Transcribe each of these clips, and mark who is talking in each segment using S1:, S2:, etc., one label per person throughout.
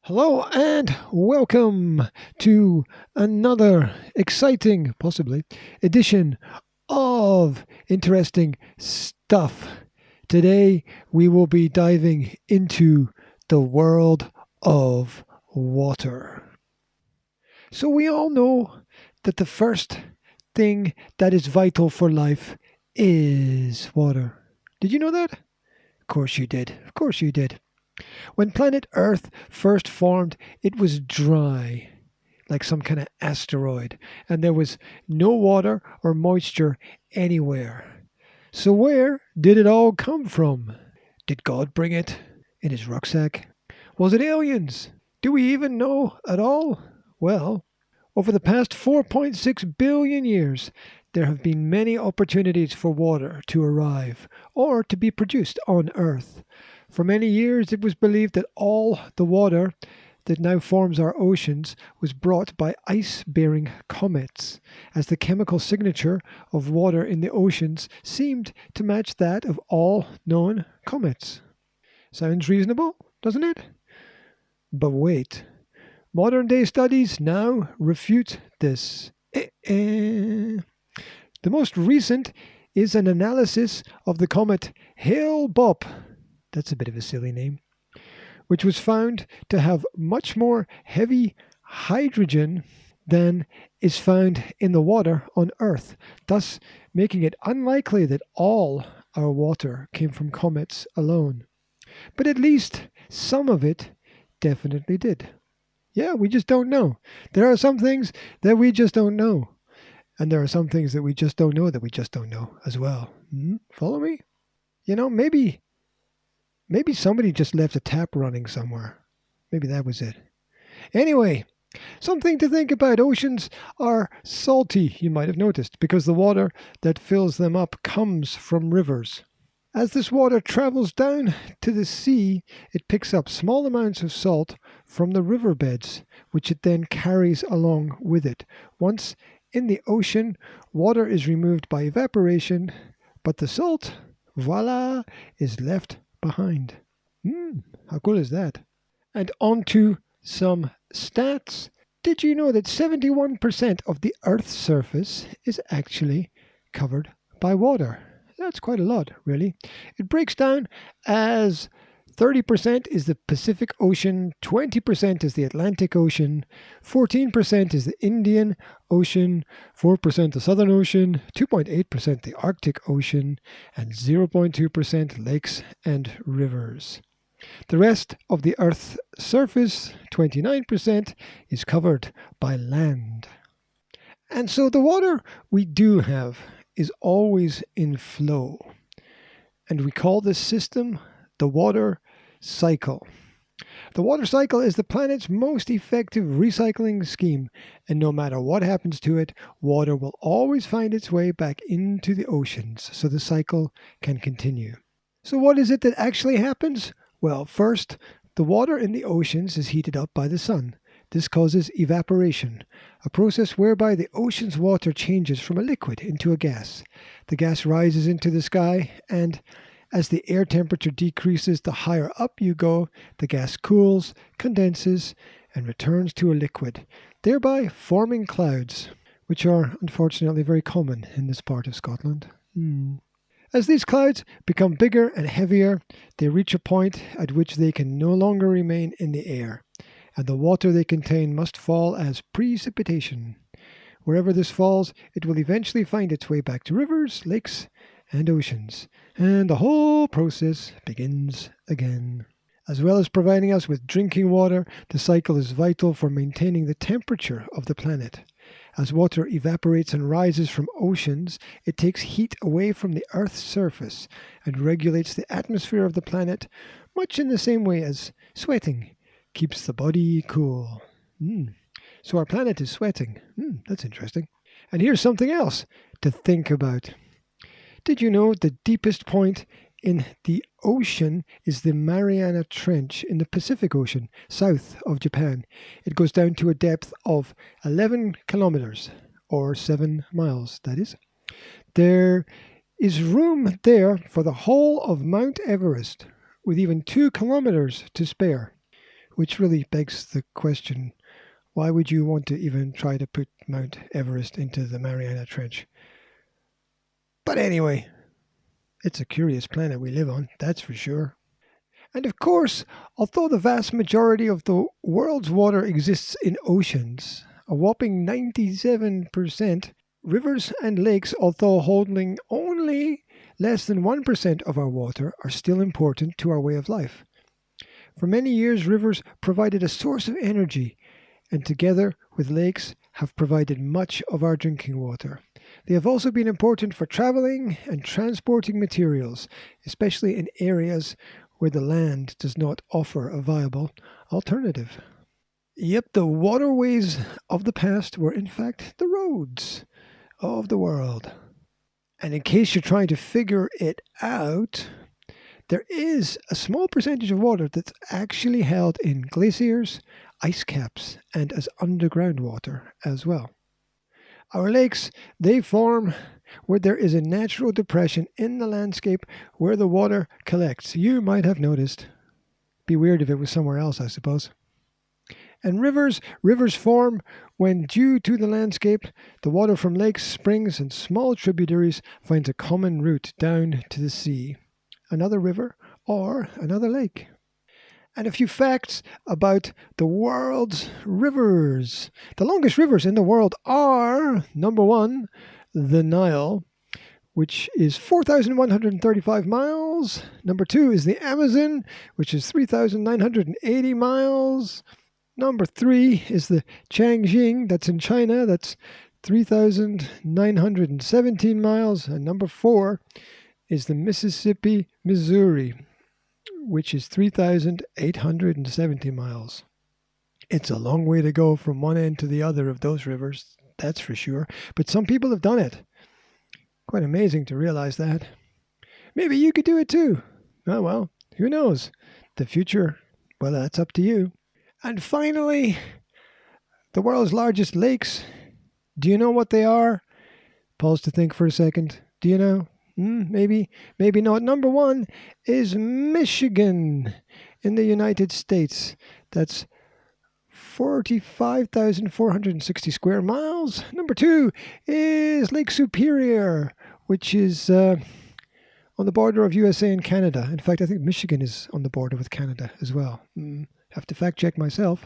S1: Hello and welcome to another exciting, possibly, edition of Interesting Stuff. Today we will be diving into the world of water. So we all know that the first thing that is vital for life is water. Did you know that? Of course you did. Of course you did. When planet Earth first formed, it was dry, like some kind of asteroid, and there was no water or moisture anywhere. So, where did it all come from? Did God bring it in his rucksack? Was it aliens? Do we even know at all? Well, over the past 4.6 billion years, there have been many opportunities for water to arrive or to be produced on Earth. For many years, it was believed that all the water that now forms our oceans was brought by ice-bearing comets, as the chemical signature of water in the oceans seemed to match that of all known comets. Sounds reasonable, doesn't it? But wait, modern day studies now refute this. The most recent is an analysis of the comet Hale-Bopp. That's a bit of a silly name, which was found to have much more heavy hydrogen than is found in the water on Earth, thus making it unlikely that all our water came from comets alone. But at least some of it definitely did. Yeah, we just don't know. There are some things that we just don't know. And there are some things that we just don't know that we just don't know as well. Follow me? Maybe somebody just left a tap running somewhere. Maybe that was it. Anyway, something to think about. Oceans are salty, you might have noticed, because the water that fills them up comes from rivers. As this water travels down to the sea, it picks up small amounts of salt from the riverbeds, which it then carries along with it. Once in the ocean, water is removed by evaporation, but the salt, voila, is left behind. How cool is that? And on to some stats. Did you know that 71% of the Earth's surface is actually covered by water? That's quite a lot, really. It breaks down as 30% is the Pacific Ocean, 20% is the Atlantic Ocean, 14% is the Indian Ocean, 4% the Southern Ocean, 2.8% the Arctic Ocean, and 0.2% lakes and rivers. The rest of the Earth's surface, 29%, is covered by land. And so the water we do have is always in flow. And we call this system the water cycle. The water cycle is the planet's most effective recycling scheme, and no matter what happens to it, water will always find its way back into the oceans, so the cycle can continue. So what is it that actually happens? Well, first, the water in the oceans is heated up by the sun. This causes evaporation, a process whereby the ocean's water changes from a liquid into a gas. The gas rises into the sky, and as the air temperature decreases, the higher up you go, the gas cools, condenses, and returns to a liquid, thereby forming clouds, which are unfortunately very common in this part of Scotland. As these clouds become bigger and heavier, they reach a point at which they can no longer remain in the air, and the water they contain must fall as precipitation. Wherever this falls, it will eventually find its way back to rivers, lakes, and oceans, and the whole process begins again. As well as providing us with drinking water, the cycle is vital for maintaining the temperature of the planet. As water evaporates and rises from oceans, it takes heat away from the Earth's surface and regulates the atmosphere of the planet, much in the same way as sweating keeps the body cool. So our planet is sweating. That's interesting. And here's something else to think about. Did you know the deepest point in the ocean is the Mariana Trench in the Pacific Ocean, south of Japan? It goes down to a depth of 11 kilometers, or 7 miles, that is. There is room there for the whole of Mount Everest, with even 2 kilometers to spare, which really begs the question, why would you want to even try to put Mount Everest into the Mariana Trench? But anyway, it's a curious planet we live on, that's for sure. And of course, although the vast majority of the world's water exists in oceans, a whopping 97%, rivers and lakes, although holding only less than 1% of our water, are still important to our way of life. For many years, rivers provided a source of energy, and together with lakes have provided much of our drinking water. They have also been important for traveling and transporting materials, especially in areas where the land does not offer a viable alternative. Yep, the waterways of the past were in fact the roads of the world. And in case you're trying to figure it out, there is a small percentage of water that's actually held in glaciers, ice caps, and as underground water as well. Our lakes, they form where there is a natural depression in the landscape where the water collects. You might have noticed. Be weird if it was somewhere else, I suppose. And rivers form when, due to the landscape, the water from lakes, springs, and small tributaries finds a common route down to the sea, another river, or another lake. And a few facts about the world's rivers. The longest rivers in the world are, number 1, the Nile, which is 4,135 miles. Number 2 is the Amazon, which is 3,980 miles. Number 3 is the Changjing, that's in China, that's 3,917 miles. And number 4 is the Mississippi, Missouri, which is 3,870 miles. It's a long way to go from one end to the other of those rivers, that's for sure. But some people have done it. Quite amazing to realize that. Maybe you could do it too. Oh well, who knows? The future, well, that's up to you. And finally, the world's largest lakes. Do you know what they are? Pause to think for a second. Do you know? Maybe not. Number 1 is Michigan in the United States. That's 45,460 square miles. Number 2 is Lake Superior, which is on the border of USA and Canada. In fact, I think Michigan is on the border with Canada as well. Have to fact check myself.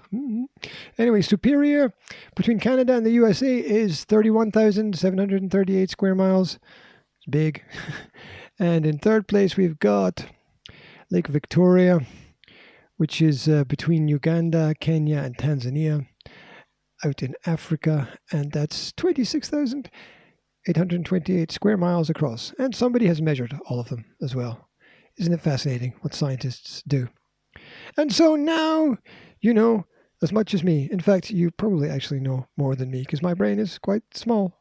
S1: Anyway, Superior between Canada and the USA is 31,738 square miles. It's big. And in third place, we've got Lake Victoria, which is between Uganda, Kenya, and Tanzania, out in Africa, and that's 26,828 square miles across. And somebody has measured all of them as well. Isn't it fascinating what scientists do? And so now you know as much as me. In fact, you probably actually know more than me because my brain is quite small.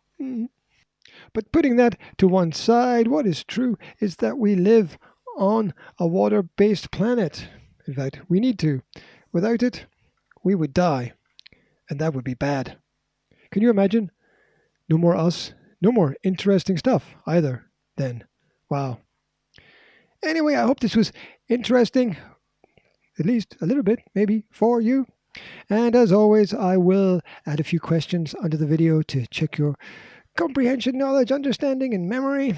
S1: But putting that to one side, what is true is that we live on a water-based planet. In fact, we need to. Without it, we would die. And that would be bad. Can you imagine? No more us. No more interesting stuff either then. Wow. Anyway, I hope this was interesting. At least a little bit, maybe, for you. And as always, I will add a few questions under the video to check your comprehension, knowledge, understanding, and memory.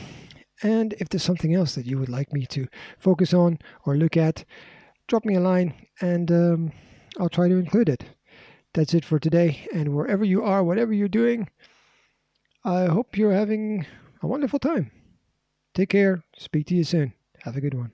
S1: And if there's something else that you would like me to focus on or look at, drop me a line and I'll try to include it. That's it for today. And wherever you are, whatever you're doing, I hope you're having a wonderful time. Take care. Speak to you soon. Have a good one.